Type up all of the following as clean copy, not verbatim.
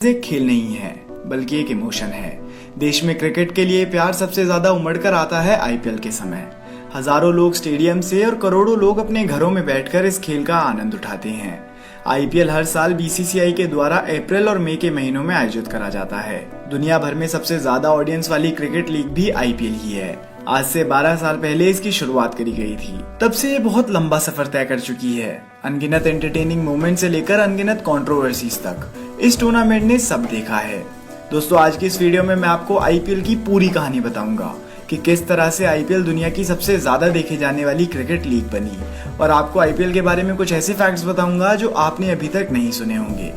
एक खेल नहीं है बल्कि एक इमोशन है। देश में क्रिकेट के लिए प्यार सबसे ज्यादा उमड़कर आता है आईपीएल के समय। हजारों लोग स्टेडियम से और करोड़ों लोग अपने घरों में बैठकर इस खेल का आनंद उठाते हैं। आईपीएल हर साल बीसीसीआई के द्वारा अप्रैल और मई के महीनों में आयोजित करा जाता है। दुनिया भर में सबसे ज्यादा ऑडियंस वाली क्रिकेट लीग भी आईपीएल ही है। आज से 12 साल पहले इसकी शुरुआत करी गई थी। तब से ये बहुत लंबा सफर तय कर चुकी है। अनगिनत एंटरटेनिंग मोमेंट से लेकर अनगिनत कंट्रोवर्सीज तक इस टूर्नामेंट ने सब देखा है। दोस्तों, आज की इस वीडियो में मैं आपको आईपीएल की पूरी कहानी बताऊंगा कि किस तरह से आईपीएल दुनिया की सबसे ज्यादा देखे जाने वाली क्रिकेट लीग बनी, और आपको आईपीएल के बारे में कुछ ऐसे फैक्ट्स बताऊंगा जो आपने अभी तक नहीं सुने होंगे।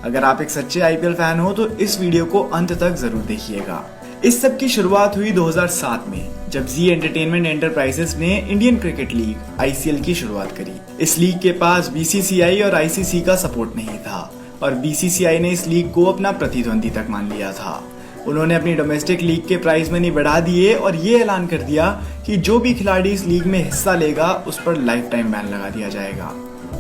अगर आप एक सच्चे आईपीएल फैन हो तो इस वीडियो को अंत तक जरूर देखिएगा। इस सब की शुरुआत हुई 2007 में, जब जी एंटरटेनमेंट एंटरप्राइजेस ने इंडियन क्रिकेट लीग आईसीएल की शुरुआत करी। इस लीग के पास बीसीसीआई और आईसीसी का सपोर्ट नहीं था, और बीसीसीआई ने इस लीग को अपना प्रतिद्वंदी तक मान लिया था। उन्होंने अपनी डोमेस्टिक लीग के प्राइज मनी बढ़ा दिए और ये ऐलान कर दिया कि जो भी खिलाड़ी इस लीग में हिस्सा लेगा उस पर लाइफ टाइम बैन लगा दिया जाएगा।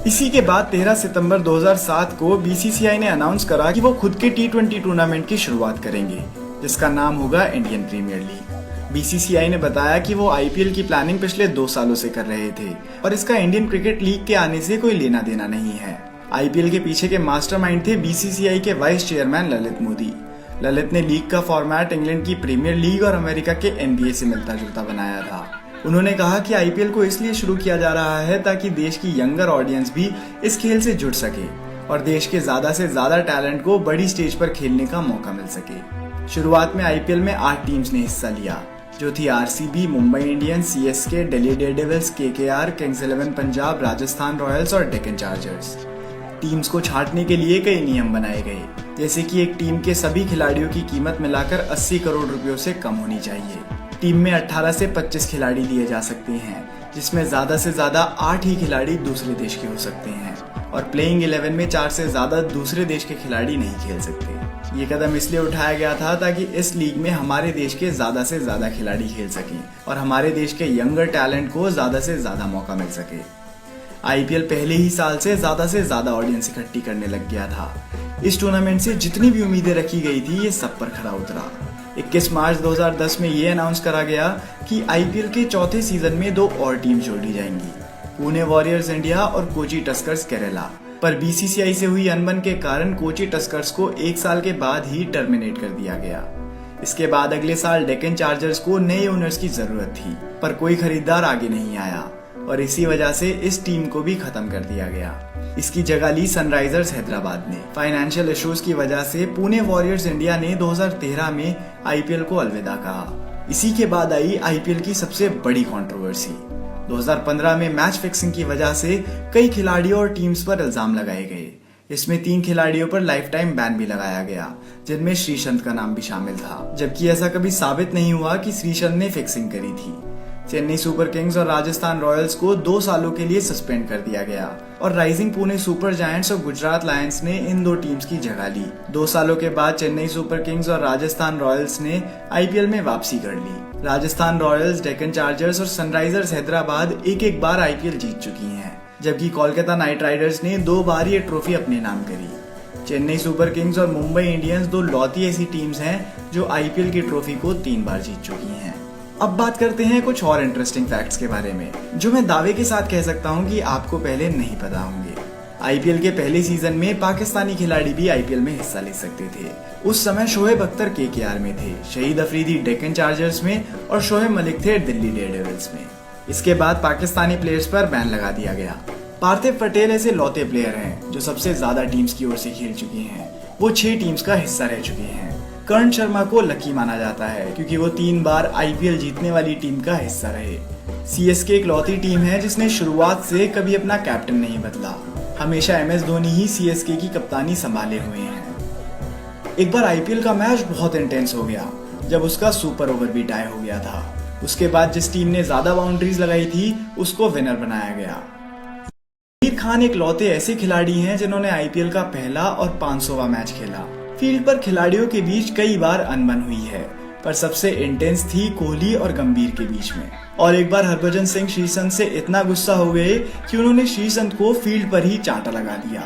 इसी के बाद 13 सितंबर 2007 को बीसीसीआई ने अनाउंस करा कि वो खुद के T20 टूर्नामेंट की शुरुआत करेंगे, जिसका नाम होगा इंडियन प्रीमियर लीग। बीसीसीआई ने बताया कि वो आईपीएल की प्लानिंग पिछले 2 सालों से कर रहे थे और इसका इंडियन क्रिकेट लीग के आने से कोई लेना देना नहीं है। आईपीएल के पीछे के मास्टरमाइंड थे बीसीसीआई के वाइस चेयरमैन ललित मोदी। ललित ने लीग का फॉर्मेट इंग्लैंड की प्रीमियर लीग और अमेरिका के एनबीए से मिलता जुलता बनाया था। उन्होंने कहा कि आईपीएल को इसलिए शुरू किया जा रहा है ताकि देश की यंगर ऑडियंस भी इस खेल से जुड़ सके और देश के ज्यादा से ज्यादा टैलेंट को बड़ी स्टेज पर खेलने का मौका मिल सके। शुरुआत में आईपीएल में 8 टीम्स ने हिस्सा लिया, जो थी RCB, Mumbai Indians, CSK, Delhi Daredevils, KKR, Kings 11 Punjab, Rajasthan Royals और डेक्कन चार्जर्स। टीम्स को छांटने के लिए कई नियम बनाए गए, जैसे कि एक टीम के सभी खिलाड़ियों की कीमत मिलाकर 80 करोड़ रुपयों से कम होनी चाहिए। टीम में 18 से 25 खिलाड़ी लिए जा सकते हैं, जिसमें ज्यादा से ज्यादा 8 ही खिलाड़ी दूसरे देश के हो सकते हैं, और प्लेइंग 11 में 4 से ज्यादा दूसरे देश के खिलाड़ी नहीं खेल सकते। ये कदम इसलिए उठाया गया था ताकि इस लीग में हमारे देश के ज्यादा से ज्यादा खिलाड़ी खेल सकें और हमारे देश के यंगर टैलेंट को ज्यादा से ज्यादा मौका मिल सके। आईपीएल पहले ही साल से ज्यादा ऑडियंस इकट्ठी करने लग गया था। इस टूर्नामेंट से जितनी भी उम्मीदें रखी गई थी, ये सब पर खरा उतरा। 21 मार्च 2010 में ये अनाउंस करा गया कि आईपीएल के चौथे सीजन में 2 और टीम जोड़ी जाएंगी, पुणे वॉरियर्स इंडिया और कोची टस्कर्स केरला। पर बीसीसीआई से हुई अनबन के कारण कोची टस्कर्स को 1 साल के बाद ही टर्मिनेट कर दिया गया। इसके बाद अगले साल डेक्कन चार्जर्स को नए ओनर्स की जरूरत थी, पर कोई खरीदार आगे नहीं आया और इसी वजह से इस टीम को भी खत्म कर दिया गया। इसकी जगह ली सनराइजर्स हैदराबाद ने। फाइनेंशियल इश्यूज की वजह से पुणे वॉरियर्स इंडिया ने 2013 में आईपीएल को अलविदा कहा। इसी के बाद आई आईपीएल की सबसे बड़ी कंट्रोवर्सी। 2015 में मैच फिक्सिंग की वजह से कई खिलाड़ियों और टीम्स पर इल्जाम लगाए गए। इसमें 3 खिलाड़ियों पर लाइफ टाइम बैन भी लगाया गया, जिनमें श्रीसंत का नाम भी शामिल था, जबकि ऐसा कभी साबित नहीं हुआ कि श्रीसंत ने फिक्सिंग करी थी। चेन्नई सुपर किंग्स और राजस्थान रॉयल्स को 2 सालों के लिए सस्पेंड कर दिया गया, और राइजिंग पुणे सुपर जायंट्स और गुजरात लायंस ने इन 2 टीम्स की जगह ली। 2 सालों के बाद चेन्नई सुपर किंग्स और राजस्थान रॉयल्स ने आईपीएल में वापसी कर ली। राजस्थान रॉयल्स, डेक्कन चार्जर्स और सनराइजर्स हैदराबाद एक बार आईपीएल जीत चुकी हैं, जबकि कोलकाता नाइट राइडर्स ने 2 बार ये ट्रॉफी अपने नाम करी। चेन्नई सुपर किंग्स और मुंबई इंडियंस 2 लौती ऐसी टीम्स हैं जो आईपीएल की ट्रॉफी को 3 बार जीत चुकी हैं। अब बात करते हैं कुछ और इंटरेस्टिंग फैक्ट्स के बारे में, जो मैं दावे के साथ कह सकता हूं कि आपको पहले नहीं पता होंगे। आईपीएल के पहले सीजन में पाकिस्तानी खिलाड़ी भी आईपीएल में हिस्सा ले सकते थे। उस समय शोएब अख्तर केकेआर में थे, शहीद अफरीदी डेक्कन चार्जर्स में और शोएब मलिक थे दिल्ली डेयरडेविल्स में। इसके बाद पाकिस्तानी प्लेयर्स पर बैन लगा दिया गया। पार्थिव पटेल ऐसे लौते प्लेयर हैं जो सबसे ज्यादा टीम्स की ओर से खेल चुके हैं। वो 6 टीम्स का हिस्सा रह चुके हैं। कर्ण शर्मा को लकी माना जाता है क्योंकि वो 3 बार आईपीएल जीतने वाली टीम का हिस्सा रहे। सीएसके एक लौती टीम है जिसने शुरुआत से कभी अपना कैप्टन नहीं बदला। हमेशा एमएस धोनी ही सीएसके की कप्तानी संभाले हुए हैं। एक बार आईपीएल का मैच बहुत इंटेंस हो गया जब उसका सुपर ओवर भी टाई हो गया था। उसके बाद जिस टीम ने ज्यादा बाउंड्रीज लगाई थी उसको विनर बनाया गया। आमिर खान एक लौते ऐसे खिलाड़ी हैं जिन्होंने आईपीएल का पहला और 500वां मैच खेला। फील्ड पर खिलाड़ियों के बीच कई बार अनबन हुई है, पर सबसे इंटेंस थी कोहली और गंभीर के बीच में। और एक बार हरभजन सिंह श्रीसंत से इतना गुस्सा हो गए कि उन्होंने श्रीसंत को फील्ड पर ही चांटा लगा दिया।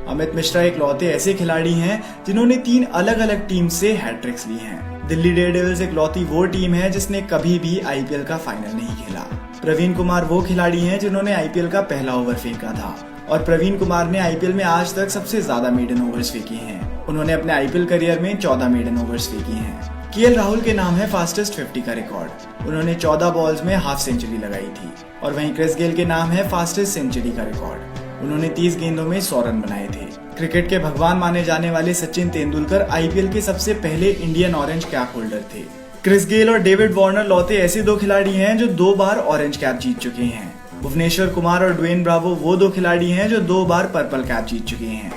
अमित मिश्रा इकलौते ऐसे खिलाड़ी हैं जिन्होंने 3 अलग अलग टीम से हैट्रिक्स ली हैं। दिल्ली डेयरडेविल्स इकलौती वो टीम है जिसने कभी भी आईपीएल का फाइनल नहीं खेला। प्रवीण कुमार वो खिलाड़ी हैं जिन्होंने आईपीएल का पहला ओवर फेंका था और प्रवीण कुमार ने आईपीएल में आज तक सबसे ज्यादा मेडन ओवर्स फेंके हैं। उन्होंने अपने आईपीएल करियर में 14 मेडन ओवर्स फेंकी हैं। केएल राहुल के नाम है फास्टेस्ट 50 का रिकॉर्ड। उन्होंने 14 बॉल्स में हाफ सेंचुरी लगाई थी। और वहीं क्रिस गेल के नाम है फास्टेस्ट सेंचुरी का रिकॉर्ड। उन्होंने 30 गेंदों में 100 रन बनाए थे। क्रिकेट के भगवान माने जाने वाले सचिन तेंदुलकर आईपीएल के सबसे पहले इंडियन ऑरेंज कैप होल्डर थे। क्रिस गेल और डेविड वार्नर लौते ऐसे 2 खिलाड़ी हैं जो 2 बार ऑरेंज कैप जीत चुके हैं। भुवनेश्वर कुमार और ड्वेन ब्रावो वो 2 खिलाड़ी हैं जो 2 बार पर्पल कैप जीत चुके हैं।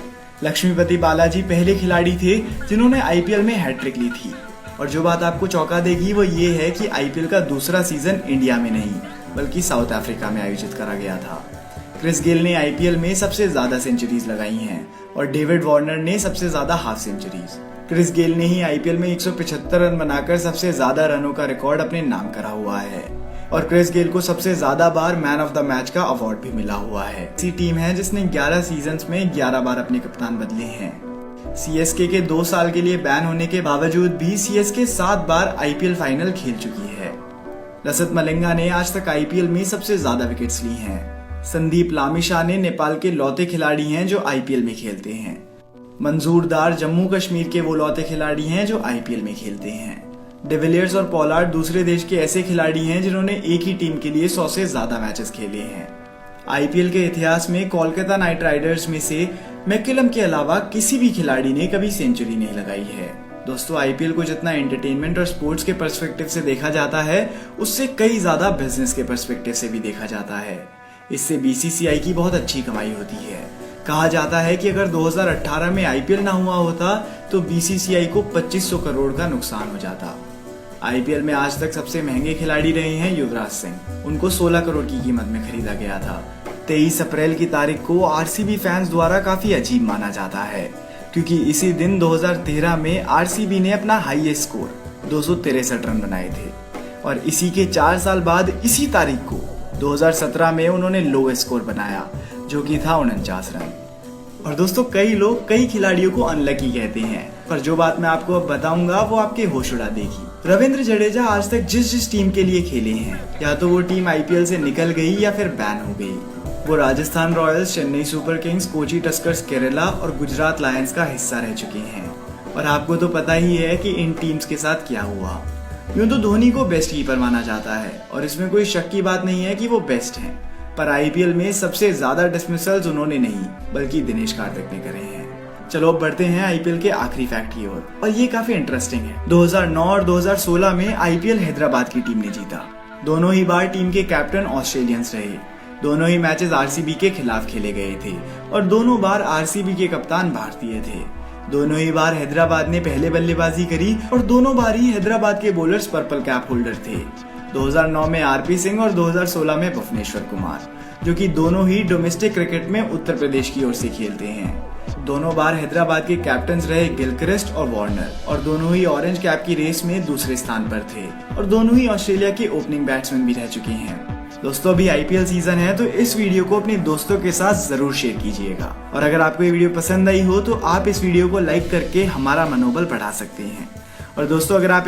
लक्ष्मीपति बालाजी पहले खिलाड़ी थे जिन्होंने आईपीएल में हैट्रिक ली थी। और जो बात आपको चौंका देगी वो ये है कि आईपीएल का दूसरा सीजन इंडिया में नहीं बल्कि साउथ अफ्रीका में आयोजित करा गया था। क्रिस गेल ने आईपीएल में सबसे ज्यादा सेंचुरीज लगाई हैं और डेविड वार्नर ने सबसे ज्यादा हाफ सेंचुरीज। क्रिस गेल ने ही आईपीएल में 175 रन बनाकर सबसे ज्यादा रनों का रिकॉर्ड अपने नाम करा हुआ है और क्रिस गेल को सबसे ज्यादा बार मैन ऑफ द मैच का अवार्ड भी मिला हुआ है। ऐसी टीम है जिसने 11 सीजन्स में 11 बार अपने कप्तान बदले हैं। सीएसके के 2 साल के लिए बैन होने के बावजूद भी सीएसके 7 बार आईपीएल फाइनल खेल चुकी है। लसित मलिंगा ने आज तक आईपीएल में सबसे ज्यादा विकेट्स ली हैं। संदीप लामिछा ने नेपाल के लौते खिलाड़ी हैं जो आईपीएल में खेलते हैं। मंजूर दार जम्मू कश्मीर के वो लौते खिलाड़ी हैं जो आईपीएल में खेलते हैं। डिविलियर्स और पोलार्ड दूसरे देश के ऐसे खिलाड़ी हैं जिन्होंने एक ही टीम के लिए 100 से ज्यादा मैचेस खेले हैं। आईपीएल के इतिहास में कोलकाता नाइट राइडर्स में से मैकलम के अलावा किसी भी खिलाड़ी ने कभी सेंचुरी नहीं लगाई है। दोस्तों, आईपीएल को जितना एंटरटेनमेंट और स्पोर्ट्स के पर्सपेक्टिव से देखा जाता है उससे कई ज्यादा बिजनेस के पर्सपेक्टिव से भी देखा जाता है। इससे बीसीसीआई की बहुत अच्छी कमाई होती है। कहा जाता है कि अगर 2018 में आईपीएल ना हुआ होता तो बीसीसीआई को 2500 करोड़ का नुकसान हो जाता। आईपीएल में आज तक सबसे महंगे खिलाड़ी रहे हैं युवराज सिंह। उनको 16 करोड़ की कीमत में खरीदा गया था। 23 अप्रैल की तारीख को आरसीबी फैंस द्वारा काफी अजीब माना जाता है क्योंकि इसी दिन 2013 में आरसीबी ने अपना हाईएस्ट स्कोर 263 रन बनाए थे और इसी के 4 साल बाद इसी तारीख को 2017 में उन्होंने लोएस्ट स्कोर बनाया जो कि था 49 रन। और दोस्तों, कई लोग कई खिलाड़ियों को अनलकी कहते हैं पर जो बात मैं आपको अब बताऊंगा वो आपके होश उड़ा देगी। रविंद्र जडेजा आज तक जिस टीम के लिए खेले हैं या तो वो टीम आईपीएल से निकल गई या फिर बैन हो गई। वो Rajasthan Royals, Chennai super Kings, Kochi Tuskers Kerala और गुजरात लायंस का हिस्सा रह चुके हैं। और आपको तो पता ही है कि इन टीम्स के साथ क्या हुआ। यूं तो धोनी को बेस्ट कीपर माना जाता है और इसमें कोई शक की बात नहीं है कि वो बेस्ट हैं। पर आईपीएल में सबसे ज्यादा डिसमिसल्स उन्होंने नहीं बल्कि दिनेश कार्तिक ने करे हैं। चलो अब बढ़ते हैं आईपीएल के आखिरी फैक्ट की ओर और ये काफी इंटरेस्टिंग है। 2009 और 2016 में आईपीएल हैदराबाद की टीम ने जीता। दोनों ही बार टीम के कैप्टन ऑस्ट्रेलियंस रहे। दोनों ही मैचेस आरसीबी के खिलाफ खेले गए थे और दोनों बार आरसीबी के कप्तान भारतीय थे। दोनों ही बार हैदराबाद ने पहले बल्लेबाजी करी और दोनों बार ही हैदराबाद के बॉलर्स पर्पल कैप होल्डर थे। 2009 में आरपी सिंह और 2016 में भुवनेश्वर कुमार, जो कि दोनों ही डोमेस्टिक क्रिकेट में उत्तर प्रदेश की ओर से खेलते हैं। दोनों बार हैदराबाद के कैप्टन रहे गिलक्रिस्ट और वार्नर और दोनों ही ऑरेंज कैप की रेस में दूसरे स्थान पर थे और दोनों ही ऑस्ट्रेलिया के ओपनिंग बैट्समैन भी रह चुके हैं। दोस्तों, अभी आईपीएल सीजन है तो इस वीडियो को अपने दोस्तों के साथ जरूर शेयर कीजिएगा और अगर आपको ये वीडियो पसंद आई हो तो आप इस वीडियो को लाइक करके हमारा मनोबल बढ़ा सकते हैं। और दोस्तों, अगर आप